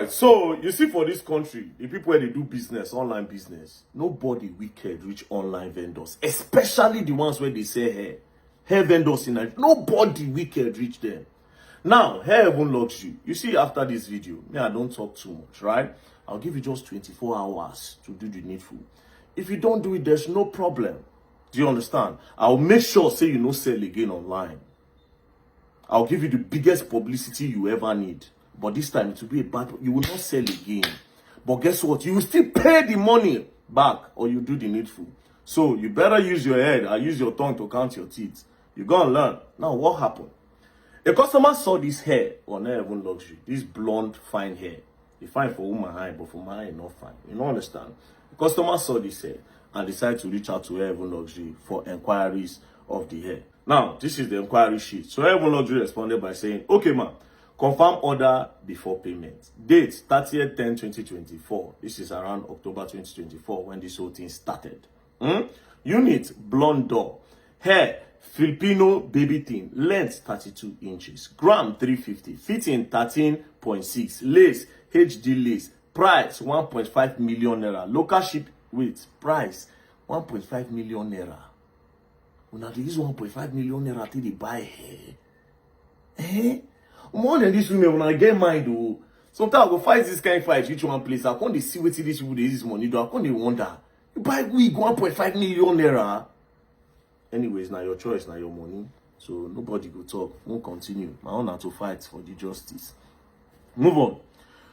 right, so you see for this country, the people where they do business, online business, nobody wicked reach online vendors, especially the ones where they say hair vendors in Nigeria. Nobody wicked reach them. Now, hair even luxury. You see, after this video, me, I don't talk too much, right? I'll give you just 24 hours to do the needful. If you don't do it, there's no problem. Do you understand? I'll make sure, say you no sell again online. I'll give you the biggest publicity you ever need. But this time, it will be a bad... You will not sell again. But guess what? You will still pay the money back or you do the needful. So, you better use your head and use your tongue to count your teeth. You're going to learn. Now, what happened? A customer saw this hair on Hair Even Luxury. This blonde, fine hair. It's fine for woman eye, but for my eye, not fine. You don't understand? The customer saw this hair and decided to reach out to Hair Even Luxury for inquiries of the hair. Now, this is the inquiry sheet. So Hair Even Luxury responded by saying, okay, ma'am, confirm order before payment. Date, 30th 10 2024. This is around October 2024 when this whole thing started. Unit, blonde doll. Hair, Filipino baby thin, length 32 inches, gram 350, fitting 13.6, lace, HD lace, price 1.5 million naira, local ship weight, price 1.5 million naira. Una dey use 1.5 million naira till they buy hair. More than this women, when I get mind though, sometimes I go fight this kind of fight, reach one place, I can't see what these people they use money do, I can't wonder, you buy wig 1.5 million naira. Anyways, now your choice, now your money. So nobody go talk. Won't continue. My own are to fight for the justice. Move on.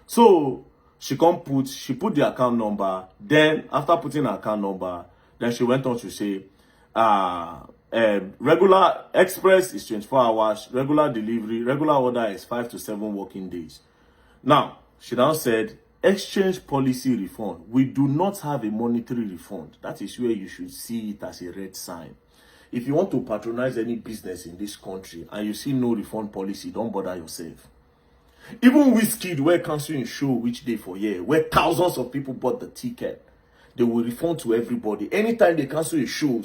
So she put the account number. Then after putting her account number, then she went on to say, regular express is 24 hours, regular delivery, regular order is 5 to 7 working days. Now, she now said, exchange policy refund. We do not have a monetary refund. That is where you should see it as a red sign. If you want to patronize any business in this country and you see no refund policy, don't bother yourself. Even Wizkid, where canceling show which day for year, where thousands of people bought the ticket, they will refund to everybody. Anytime they cancel a show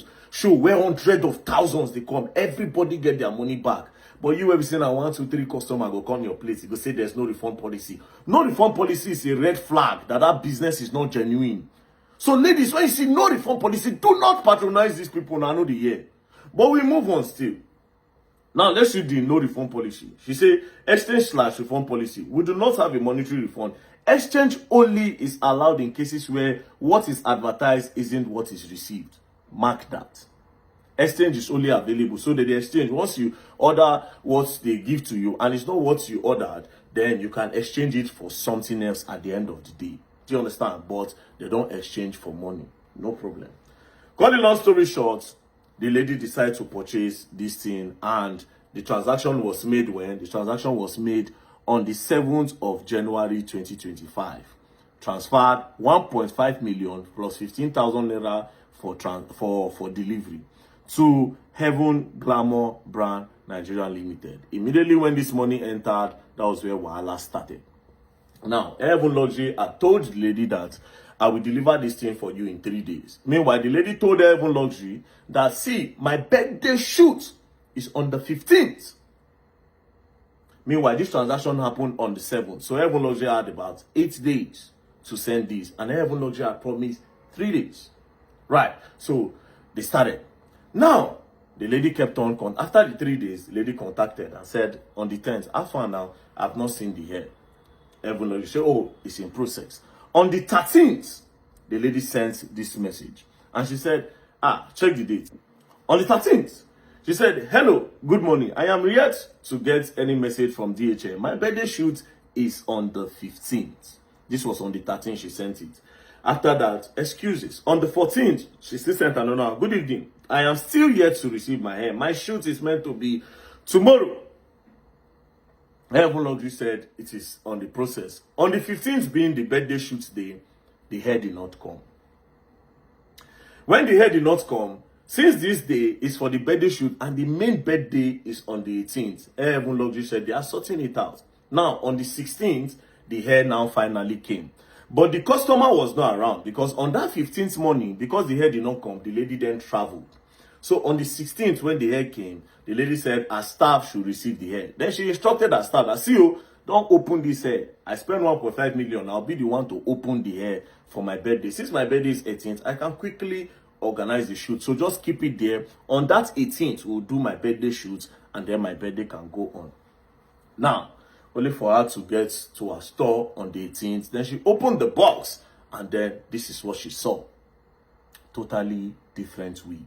where hundreds of thousands they come, everybody get their money back. But you ever seen a 1, 2, 3 customer go come your place, you go say there's no refund policy. No refund policy is a red flag that business is not genuine. So ladies, when you see no refund policy, do not patronize these people. Now I know the year. But we move on still. Now, let's read the no refund policy. She said, exchange/refund policy. We do not have a monetary refund. Exchange only is allowed in cases where what is advertised isn't what is received. Mark that. Exchange is only available. So that the exchange, once you order what they give to you and it's not what you ordered, then you can exchange it for something else at the end of the day. Do you understand? But they don't exchange for money. No problem. Cut the long story short, the lady decided to purchase this thing and the transaction was made when? The transaction was made on the 7th of January 2025. Transferred 1.5 million plus 15,000 naira for delivery to Heaven Glamour Brand Nigeria Limited. Immediately when this money entered, that was where Wahala started. Now, Heaven Luxury, I told the lady that I will deliver this thing for you in 3 days. Meanwhile, the lady told Heaven Luxury that, see, my birthday shoot is on the 15th. Meanwhile, this transaction happened on the 7th. So Heaven Luxury had about 8 days to send this. And Heaven Luxury had promised 3 days. Right. So they started. Now, the lady kept on. After the 3 days, the lady contacted and said, on the 10th, how far now? I've not seen the hair. Heaven Luxury said, oh, it's in process. On the 13th, the lady sent this message. And she said, check the date. On the 13th, she said, hello, good morning. I am yet to get any message from DHL. My birthday shoot is on the 15th. This was on the 13th she sent it. After that, excuses. On the 14th, she still sent another, good evening. I am still yet to receive my hair. My shoot is meant to be tomorrow. Heaven Luxury said it is on the process. On the 15th being the birthday shoot day, the hair did not come. When the hair did not come, since this day is for the birthday shoot and the main birthday is on the 18th, Heaven Luxury said they are sorting it out. Now, on the 16th, the hair now finally came. But the customer was not around because on that 15th morning, because the hair did not come, the lady then traveled. So on the 16th, when the hair came, the lady said her staff should receive the hair. Then she instructed her staff that, see you, don't open this hair. I spend 1.5 million. I'll be the one to open the hair for my birthday. Since my birthday is 18th, I can quickly organize the shoot. So just keep it there. On that 18th, we'll do my birthday shoot, and then my birthday can go on. Now, only for her to get to her store on the 18th. Then she opened the box, and then this is what she saw. Totally different wig.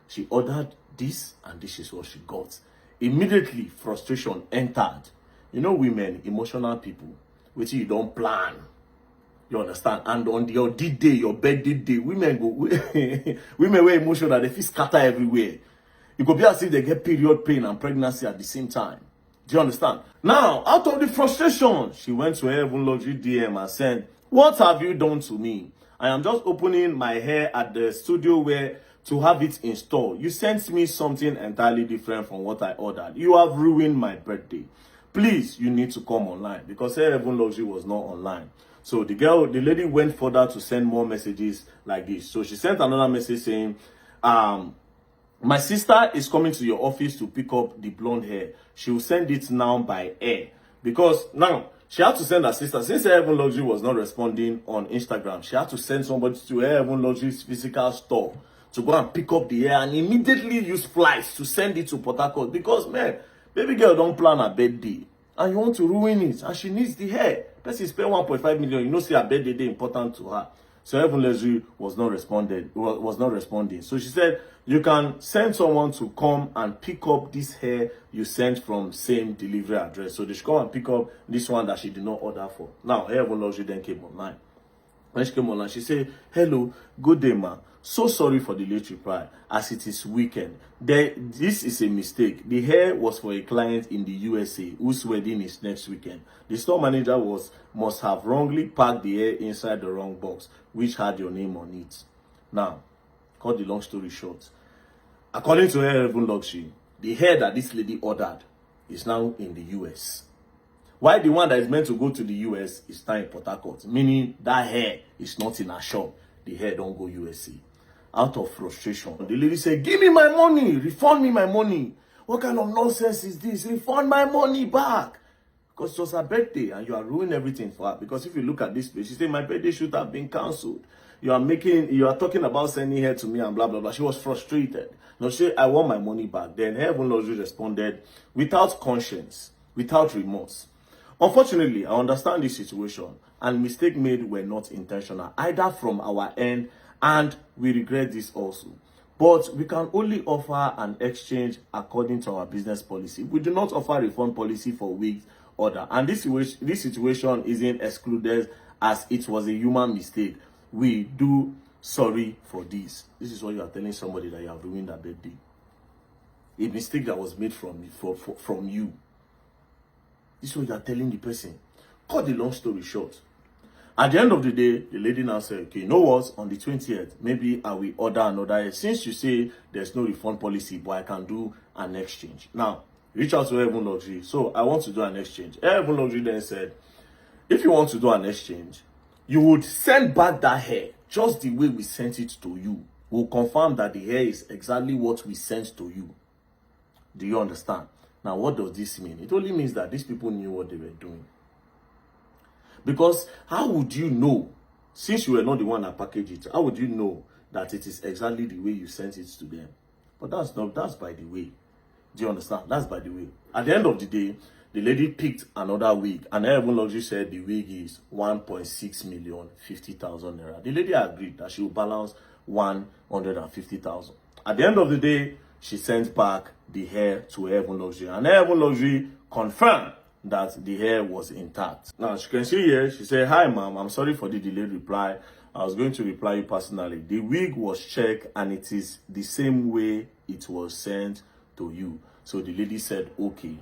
She ordered this, and this is what she got. Immediately, frustration entered. You know, women, emotional people, which you don't plan. You understand? And on your D-Day, your birthday day, women go, women were emotional, they feel scatter everywhere. You could be as if they get period pain and pregnancy at the same time. Do you understand? Now, out of the frustration, she went to her Luxury DM and said, "What have you done to me? I am just opening my hair at the studio where to have it installed. You sent me something entirely different from what I ordered. You have ruined my birthday. Please, you need to come online," because her Luxury was not online. So the lady went further to send more messages like this. So she sent another message saying, "My sister is coming to your office to pick up the blonde hair. She will send it now by air." Because now she had to send her sister. Since her Luxury was not responding on Instagram, she had to send somebody to her Luxury's physical store to go and pick up the hair and immediately use flights to send it to Port Harcourt. Because, man, baby girl don't plan her birthday and you want to ruin it, and she needs the hair. Person spend 1.5 million. You know, see her birthday day important to her. So Heaven Luxury was not responding. So she said, "You can send someone to come and pick up this hair you sent from same delivery address." So they should come and pick up this one that she did not order for. Now Heaven Luxury then came online. When she came online, she said, "Hello, good day, ma. So sorry for the late reply, as it is weekend. This is a mistake. The hair was for a client in the USA whose wedding is next weekend. The store manager must have wrongly packed the hair inside the wrong box, which had your name on it." Now, cut the long story short. According to her Heaven Luxury, the hair that this lady ordered is now in the US. Why the one that is meant to go to the US is now in Port Harcourt, meaning that hair is not in her shop. The hair don't go USA. Out of frustration, the lady said, "Give me my money, refund me my money. What kind of nonsense is this? Refund my money back." Because it was her birthday and you are ruining everything for her. Because if you look at this place, she said, "My birthday should have been cancelled. You are talking about sending her to me and blah, blah, blah." She was frustrated. No, she said, "I want my money back." Then Heaven Luxury responded without conscience, without remorse. "Unfortunately, I understand this situation and mistake made were not intentional, either from our end, and we regret this also. But we can only offer an exchange according to our business policy. We do not offer refund policy for wigs order. And this situation isn't excluded as it was a human mistake. We do sorry for this." This is what you are telling somebody that you have ruined their birthday. A mistake that was made from you. This is what you are telling the person. Cut the long story short. At the end of the day, the lady now said, "Okay, you know what? On the 20th, maybe I will order another hair. Since you say there's no refund policy, but I can do an exchange." Now, reach out to Heaven Luxury. "So I want to do an exchange." Heaven Luxury then said, "If you want to do an exchange, you would send back that hair just the way we sent it to you. We'll confirm that the hair is exactly what we sent to you." Do you understand? Now, what does this mean? It only means that these people knew what they were doing. Because how would you know, since you were not the one that packaged it, how would you know that it is exactly the way you sent it to them? But that's by the way. Do you understand? That's by the way. At the end of the day, the lady picked another wig, and Heaven Luxury said the wig is 1.6 million 50,000 naira. The lady agreed that she will balance 150,000. At the end of the day, she sent back the hair to Heaven Luxury, and Heaven Luxury confirmed that the hair was intact. Now, as you can see here, she said, "Hi, ma'am. I'm sorry for the delayed reply. I was going to reply you personally. The wig was checked and it is the same way it was sent to you." So the lady said, "Okay."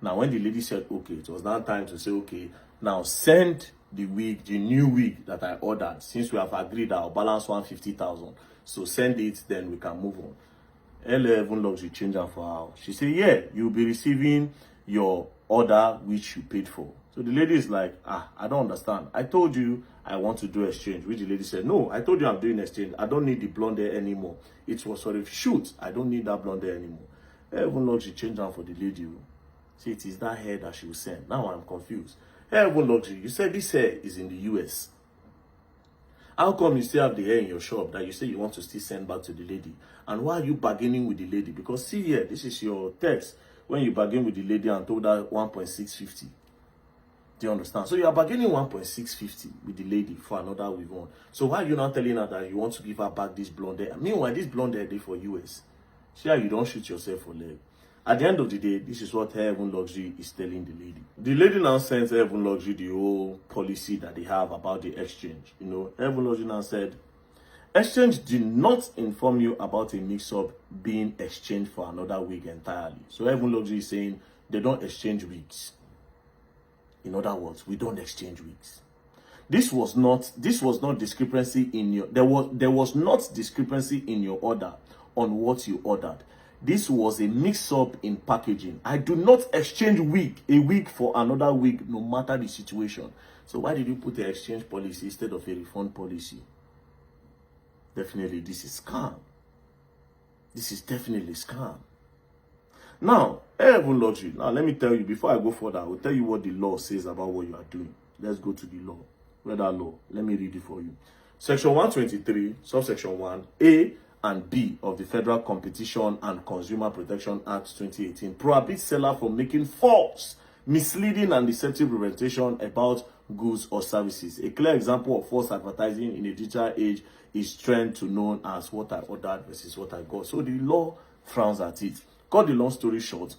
Now, when the lady said, "Okay," it was now time to say, "Okay, now send the wig, the new wig that I ordered. Since we have agreed, I'll balance 150,000. So send it, then we can move on." Heaven Luxury changed her for her. She said, "Yeah, you'll be receiving your order which you paid for." So the lady is like, "I don't understand. I told you I want to do exchange." Which the lady said, "No, I told you I'm doing exchange. I don't need the blonde hair anymore. It was for a shoot. I don't need that blonde hair anymore." Heaven Luxury changed her for the lady. So it is that hair that she will send. Now I'm confused. Hair Heaven Luxury, you said this hair is in the US. How come you still have the hair in your shop that you say you want to still send back to the lady? And why are you bargaining with the lady? Because see here, this is your text when you bargain with the lady and told her 1.650. Do you understand? So you are bargaining 1.650 with the lady for another weave on. So why are you not telling her that you want to give her back this blonde hair? Meanwhile, this blonde hair is for US. See how you don't shoot yourself for leg. At the end of the day, this is what Heaven Luxury is telling the lady. The lady now sent Heaven Luxury the whole policy that they have about the exchange. You know, Heaven Luxury now said, exchange did not inform you about a mix-up being exchanged for another wig entirely. So Heaven Luxury is saying they don't exchange wigs. In other words, we don't exchange wigs. This was not discrepancy in your there was not discrepancy in your order on what you ordered. This was a mix-up in packaging. I do not exchange a wig for another wig, no matter the situation. So why did you put the exchange policy instead of a refund policy? Definitely, this is scam. This is definitely scam. Now, Heaven Luxury. Now, let me tell you, before I go further, I will tell you what the law says about what you are doing. Let's go to the law. Read that law. Let me read it for you. Section 123, subsection 1, A and B of the Federal Competition and Consumer Protection Act 2018 prohibits seller from making false, misleading and deceptive representation about goods or services. A clear example of false advertising in a digital age is trend to known as what I ordered versus what I got. So the law frowns at it. Cut the long story short,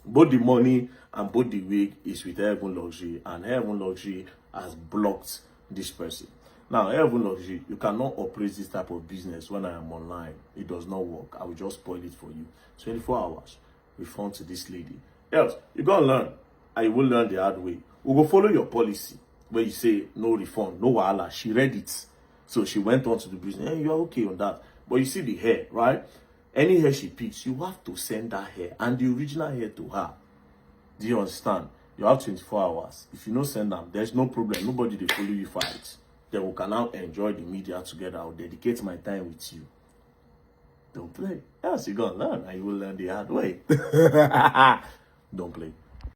both the money and both the wig is with Heaven Luxury, and Heaven Luxury has blocked this person. Now, Heaven Luxury, you cannot operate this type of business when I am online. It does not work. I will just spoil it for you. 24 hours, refund to this lady. Else, you're going to learn, and you will learn the hard way. We will follow your policy where you say no refund, no wahala. She read it. So she went on to the business. Hey, you're okay on that. But you see the hair, right? Any hair she picks, you have to send that hair and the original hair to her. Do you understand? You have 24 hours. If you don't send them, there's no problem. Nobody they follow you for it. Then we can now enjoy the media together. I'll dedicate my time with you. Don't play. Else you're gonna learn and you will learn the hard way. Don't play.